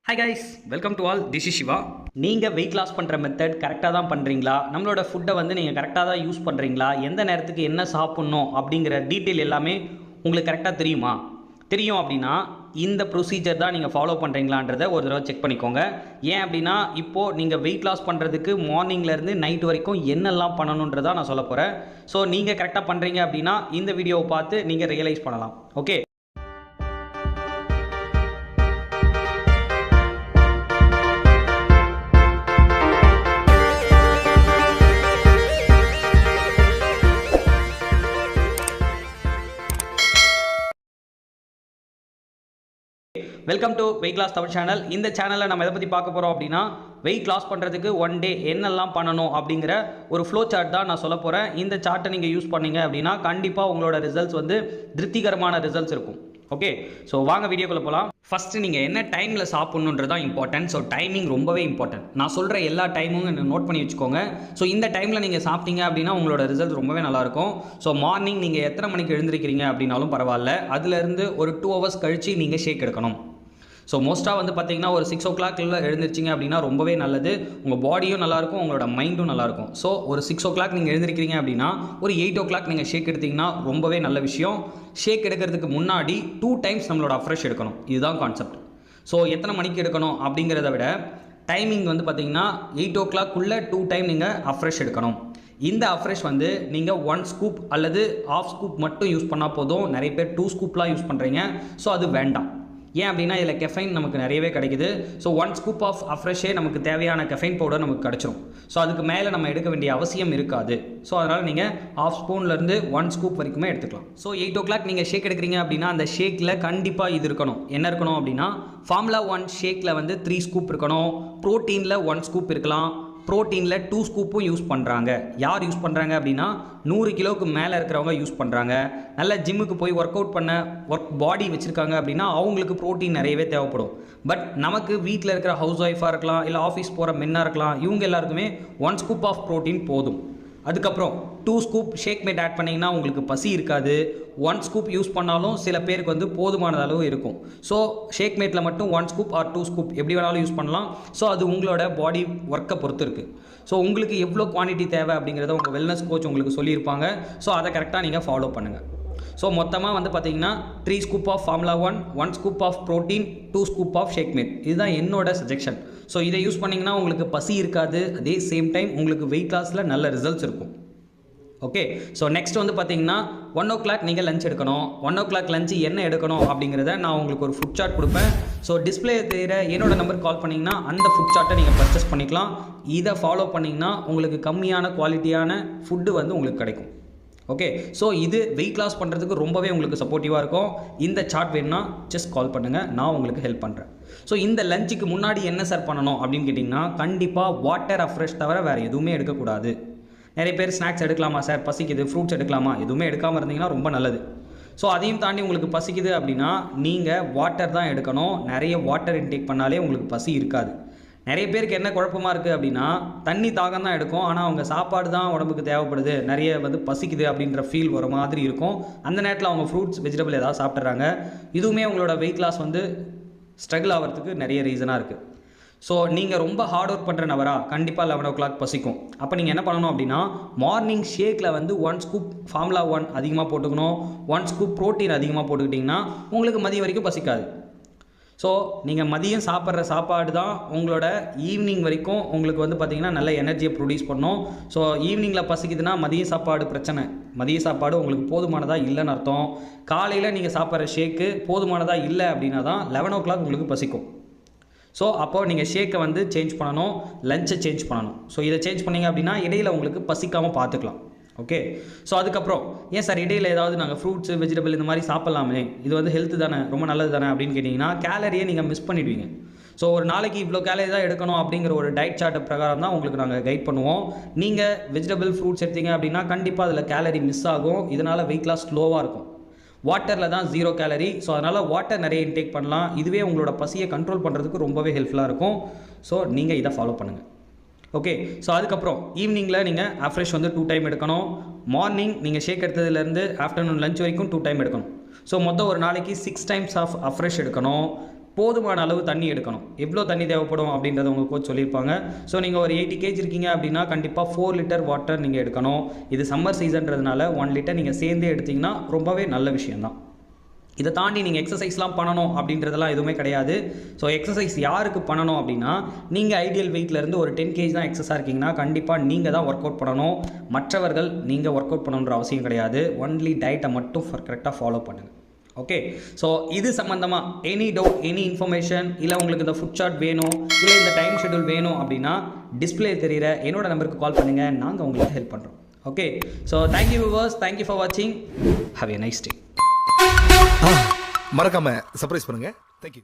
Hi guys, welcome to all. This is Shiva. நீங்கள் weight loss பண்ணுற method கரெக்டாக தான் பண்ணுறீங்களா, நம்மளோட ஃபுட்டை வந்து நீங்கள் கரெக்டாக தான் யூஸ் பண்ணுறீங்களா, எந்த நேரத்துக்கு என்ன சாப்பிட்ணும் அப்படிங்கிற டீட்டெயில் எல்லாமே உங்களுக்கு கரெக்டாக தெரியும் அப்படின்னா இந்த ப்ரொசீஜர் தான் நீங்கள் ஃபாலோ பண்ணுறீங்களான்றதை ஒரு தடவை செக் பண்ணிக்கோங்க. ஏன் அப்படின்னா இப்போது நீங்கள் வெயிட் லாஸ் பண்ணுறதுக்கு மார்னிங்லேருந்து நைட் வரைக்கும் என்னெல்லாம் பண்ணணுன்றதான் நான் சொல்ல போகிறேன். ஸோ நீங்கள் கரெக்டாக பண்ணுறீங்க அப்படின்னா இந்த வீடியோவை பார்த்து நீங்கள் ரியலைஸ் பண்ணலாம். Okay, welcome to weight loss Tamil channel. இந்த சேனலில் நம்ம எதை பற்றி பார்க்க போகிறோம் அப்படின்னா வெயிட் லாஸ் பண்ணுறதுக்கு ஒன் டே என்னெல்லாம் பண்ணணும் அப்படிங்கிற ஒரு ஃப்ளோ சார்ட் தான் நான் சொல்ல போகிறேன். இந்த சார்ட்டை நீங்கள் யூஸ் பண்ணீங்க அப்படின்னா கண்டிப்பாக உங்களோட ரிசல்ட்ஸ் வந்து திருப்திகரமான ரிசல்ட்ஸ் இருக்கும். ஓகே, ஸோ வாங்க வீடியோக்குள்ளே போகலாம். ஃபஸ்ட்டு நீங்கள் என்ன டைமில் சாப்பிட்ணுன்றது தான் இம்பார்ட்டன்ட். ஸோ டைமிங் ரொம்பவே இம்பார்ட்டன்ட். நான் சொல்கிற எல்லா டைமும் நோட் பண்ணி வச்சுக்கோங்க. ஸோ இந்த டைமில் நீங்கள் சாப்பிட்டீங்க அப்படின்னா உங்களோட ரிசல்ட் ரொம்பவே நல்லாயிருக்கும். ஸோ மார்னிங் நீங்கள் எத்தனை மணிக்கு எழுந்திருக்கிறீங்க அப்படின்னாலும் பரவாயில்ல, அதுலேருந்து ஒரு 2 hours கழித்து நீங்கள் ஷேக் எடுக்கணும். ஸோ மோஸ்ட்டாக வந்து பார்த்தீங்கன்னா ஒரு 6 o'clock எழுந்திருச்சிங்க அப்படின்னா ரொம்பவே நல்லது. உங்கள் பாடியும் நல்லாயிருக்கும், உங்களோட மைண்டும் நல்லாயிருக்கும். ஸோ ஒரு 6 o'clock நீங்கள் எழுந்திருக்கிறீங்க அப்படின்னா ஒரு 8 o'clock நீங்கள் ஷேக் எடுத்திங்கன்னா ரொம்பவே நல்ல விஷயம். ஷேக் எடுக்கிறதுக்கு முன்னாடி 2 times நம்மளோட அஃப்ரெஷ் எடுக்கணும். இதுதான் கான்செப்ட். ஸோ எத்தனை மணிக்கு எடுக்கணும் அப்படிங்கிறத விட டைமிங் வந்து பார்த்தீங்கன்னா 8 o'clock 2 time நீங்கள் அஃப்ரெஷ் எடுக்கணும். இந்த அஃப்ரெஷ் வந்து நீங்கள் 1 scoop அல்லது ½ scoop மட்டும் யூஸ் பண்ணால் போதும். நிறைய பேர் 2 scoopலாம் யூஸ் பண்ணுறீங்க. ஸோ அது வேண்டாம். ஏன் அப்படின்னா இதில் கெஃபைன் நமக்கு நிறையவே கிடைக்குது. ஸோ 1 scoop ஆஃப் அஃப்ரெஷ்ஷே நமக்கு தேவையான கெஃபைன் பவுடர் நமக்கு கிடச்சிரும். ஸோ அதுக்கு மேலே நம்ம எடுக்க வேண்டிய அவசியம் இருக்காது. ஸோ அதனால் நீங்கள் ½ spoonலேருந்து 1 scoop வரைக்குமே எடுத்துக்கலாம். ஸோ 8 o'clock நீங்கள் ஷேக் எடுக்கிறீங்க அப்படின்னா அந்த ஷேக்கில் கண்டிப்பாக இது இருக்கணும். என்ன இருக்கணும் அப்படின்னா ஃபார்முலா 1 ஷேக்கில் வந்து 3 scoop இருக்கணும். ப்ரோட்டீனில் 1 scoop இருக்கலாம். ப்ரோட்டீனில் 2 scoopம் யூஸ் பண்ணுறாங்க. யார் யூஸ் பண்ணுறாங்க அப்படின்னா 100 கிலோவுக்கு மேலே இருக்கிறவங்க யூஸ் பண்ணுறாங்க. நல்ல ஜிம்முக்கு போய் ஒர்க் அவுட் பண்ண பாடி வச்சுருக்காங்க அப்படின்னா அவங்களுக்கு ப்ரோட்டீன் நிறையவே தேவைப்படும். பட் நமக்கு வீட்டில் இருக்கிற ஹவுஸ் ஒய்ஃபாக இருக்கலாம், இல்லை ஆஃபீஸ் போகிற மென்னாக இருக்கலாம், இவங்க எல்லாருக்குமே 1 scoop ஆஃப் ப்ரோட்டீன் போதும். அதுக்கப்புறம் 2 scoop ஷேக் மேட் ஆட் பண்ணிங்கன்னா உங்களுக்கு பசி இருக்காது. 1 scoop யூஸ் பண்ணாலும் சில பேருக்கு வந்து போதுமான அளவு இருக்கும். ஸோ ஷேக் மேட்டில் மட்டும் 1 scoop ஆர் 2 scoop எப்படி வேணாலும் யூஸ் பண்ணலாம். ஸோ அது உங்களோட பாடி ஒர்க்கை பொறுத்து இருக்குது. ஸோ உங்களுக்கு எவ்வளோ குவான்டிட்டி தேவை அப்படிங்கிறத உங்கள் வெல்னஸ் கோச் உங்களுக்கு சொல்லியிருப்பாங்க. ஸோ அதை கரெக்டாக நீங்கள் ஃபாலோ பண்ணுங்கள். ஸோ மொத்தமாக வந்து பார்த்தீங்கன்னா 3 scoop of formula 1 scoop of protein, 2 scoop of shake mate. இதுதான் என்னோட சஜெக்ஷன். ஸோ இதை யூஸ் பண்ணிங்கன்னா உங்களுக்கு பசி இருக்காது. அதே சேம் டைம் உங்களுக்கு வெயிட் லாஸில் நல்ல ரிசல்ட்ஸ் இருக்கும். ஓகே, ஸோ நெக்ஸ்ட் வந்து பார்த்தீங்கன்னா 1 o'clock நீங்கள் லஞ்ச் எடுக்கணும். 1 o'clock லஞ்சு என்ன எடுக்கணும் அப்படிங்கிறத நான் உங்களுக்கு ஒரு ஃபுட் சார்ட் கொடுப்பேன். ஸோ டிஸ்பிளே தெரிகிற என்னோட நம்பர் கால் பண்ணிங்கன்னா அந்த ஃபுட் சார்ட்டை நீங்கள் பர்ச்சேஸ் பண்ணிக்கலாம். இதை ஃபாலோ பண்ணிங்கன்னா உங்களுக்கு கம்மியான குவாலிட்டியான ஃபுட்டு வந்து உங்களுக்கு கிடைக்கும். ஓகே, ஸோ இது வெயிட் லாஸ் பண்ணுறதுக்கு ரொம்பவே உங்களுக்கு சப்போர்ட்டிவாக இருக்கும். இந்த சார்ட் வேணும்னா ஜஸ்ட் கால் பண்ணுங்கள், நான் உங்களுக்கு ஹெல்ப் பண்ணுறேன். ஸோ இந்த லஞ்சுக்கு முன்னாடி என்ன சார் பண்ணணும் அப்படின்னு கேட்டிங்கன்னா கண்டிப்பாக வாட்டர் அஃப்ரெஷ் தவிர வேறு எதுவுமே எடுக்கக்கூடாது. நிறைய பேர் ஸ்நாக்ஸ் எடுக்கலாமா சார், பசிக்குது, ஃப்ரூட்ஸ் எடுக்கலாமா, எதுவுமே எடுக்காமல் இருந்தீங்கன்னா ரொம்ப நல்லது. ஸோ அதையும் தாண்டி உங்களுக்கு பசிக்குது அப்படின்னா நீங்கள் வாட்டர் தான் எடுக்கணும். நிறைய வாட்டர் இன்டேக் பண்ணாலே உங்களுக்கு பசி இருக்காது. நிறைய பேருக்கு என்ன குழப்பமாக இருக்குது அப்படின்னா தண்ணி தாகம் தான் எடுக்கும், ஆனால் அவங்க சாப்பாடு தான் உடம்புக்கு தேவைப்படுது, நிறைய வந்து பசிக்குது அப்படின்ற ஃபீல் வர மாதிரி இருக்கும். அந்த நேரத்தில் அவங்க ஃப்ரூட்ஸ் வெஜிடபிள் ஏதாவது சாப்பிட்றாங்க. இதுவுமே உங்களோட வெயிட் லாஸ் வந்து ஸ்ட்ரகிள் ஆகிறதுக்கு நிறைய ரீசனாக இருக்குது. ஸோ நீங்கள் ரொம்ப ஹார்ட் ஒர்க் பண்ணுற நபரா கண்டிப்பாக 11 o'clock பசிக்கும். அப்போ நீங்கள் என்ன பண்ணணும் அப்படின்னா மார்னிங் ஷேக்கில் வந்து 1 scoop ஃபார்முலா 1 அதிகமாக போட்டுக்கணும். 1 scoop ப்ரோட்டீன் அதிகமாக போட்டுக்கிட்டிங்கன்னா உங்களுக்கு மதியம் வரைக்கும் பசிக்காது. ஸோ நீங்கள் மதியம் சாப்பிட்ற சாப்பாடு தான் உங்களோட ஈவினிங் வரைக்கும் உங்களுக்கு வந்து பார்த்திங்கன்னா நல்ல எனர்ஜியை ப்ரொடியூஸ் பண்ணும். ஸோ ஈவினிங்கில் பசிக்குதுன்னா மதிய சாப்பாடு பிரச்சனை. மதிய சாப்பாடு உங்களுக்கு போதுமானதாக இல்லைன்னு அர்த்தம். காலையில் நீங்கள் சாப்பிட்ற ஷேக்கு போதுமானதாக இல்லை அப்படின்னா தான் 11 o'clock உங்களுக்கு பசிக்கும். ஸோ அப்போது நீங்கள் ஷேக்கை வந்து சேஞ்ச் பண்ணணும், லஞ்சை சேஞ்ச் பண்ணணும். ஸோ இதை சேஞ்ச் பண்ணிங்க அப்படின்னா இடையில் உங்களுக்கு பசிக்காமல் பார்த்துக்கலாம். ஓகே, ஸோ அதுக்கப்புறம் ஏன் சார் இடையில் ஏதாவது நாங்கள் ஃப்ரூட்ஸ் வெஜிடபிள் இந்த மாதிரி சாப்பிட்லாமே, இது வந்து ஹெல்த்து தானே, ரொம்ப நல்லது தானே அப்படின்னு கேட்டிங்கன்னா கேலரியை நீங்கள் மிஸ் பண்ணிடுவீங்க. ஸோ ஒரு நாளைக்கு இவ்வளோ கேலரி தான் எடுக்கணும் அப்படிங்கிற ஒரு டயட் சார்ட் பிரகாரம் தான் உங்களுக்கு நாங்கள் கைட் பண்ணுவோம். நீங்கள் வெஜிடபிள் ஃப்ரூட்ஸ் எடுத்தீங்க அப்படின்னா கண்டிப்பாக அதில் கேலரி மிஸ் ஆகும். இதனால் வெயிட் லாஸ் ஸ்லோவாக இருக்கும். வாட்டரில் தான் 0 calorie. ஸோ அதனால் வாட்டர் நிறைய இன்டேக் பண்ணலாம். இதுவே உங்களோட பசியை கண்ட்ரோல் பண்ணுறதுக்கு ரொம்பவே ஹெல்ப்ஃபுல்லாக இருக்கும். ஸோ நீங்கள் இதை ஃபாலோ பண்ணுங்கள். ஓகே, ஸோ அதுக்கப்புறம் ஈவினிங்கில் நீங்கள் அஃப்ரெஷ் வந்து 2 time எடுக்கணும். மார்னிங் நீங்கள் ஷேக் எடுத்ததுலேருந்து ஆஃப்டர்நூன் லஞ்ச் வரைக்கும் 2 time எடுக்கணும். ஸோ மொத்தம் ஒரு நாளைக்கு 6 times ஆஃப் அஃப்ரெஷ் எடுக்கணும். போதுமான அளவு தண்ணி எடுக்கணும். எவ்வளோ தண்ணி தேவைப்படும் அப்படின்றத உங்கள் கோச் சொல்லியிருப்பாங்க. ஸோ நீங்கள் ஒரு 80 kg இருக்கீங்க அப்படின்னா கண்டிப்பாக 4 லிட்டர் வாட்டர் நீங்கள் எடுக்கணும். இது சம்மர் சீசன்றதுனால 1 லிட்டர் நீங்கள் சேர்ந்தே எடுத்திங்கன்னா ரொம்பவே நல்ல விஷயந்தான். இதை தாண்டி நீங்கள் எக்ஸசைஸ்லாம் பண்ணணும் அப்படின்றதெல்லாம் எதுவுமே கிடையாது. ஸோ எக்ஸசைஸ் யாருக்கு பண்ணணும் அப்படின்னா, நீங்கள் ஐடியல் வெயிட்லேருந்து ஒரு 10 kg தான் எக்ஸஸாக இருக்கீங்கன்னா கண்டிப்பாக நீங்கள் தான் ஒர்க் அவுட் பண்ணணும். மற்றவர்கள் நீங்கள் ஒர்க் அவுட் பண்ணணுன்ற அவசியம் கிடையாது. ஒன்லி டயட்டை மட்டும் கரெக்டாக ஃபாலோ பண்ணுங்கள். ஓகே, ஸோ இது சம்மந்தமாக எனி டவுட், எனி இன்ஃபர்மேஷன், இல்லை உங்களுக்கு இந்த ஃபுட் சார்ட் வேணும், இல்லை இந்த டைம் ஷெட்யூல் வேணும் அப்படின்னா டிஸ்பிளே தெரிகிற என்னோட நம்பருக்கு கால் பண்ணுங்கள். நாங்கள் உங்களுக்கு ஹெல்ப் பண்ணுறோம். Okay, so thank you viewers, thank you for வாட்சிங். Have a nice day. மறக்காம சர்ப்ரைஸ் பண்ணுங்க. தேங்க்யூ.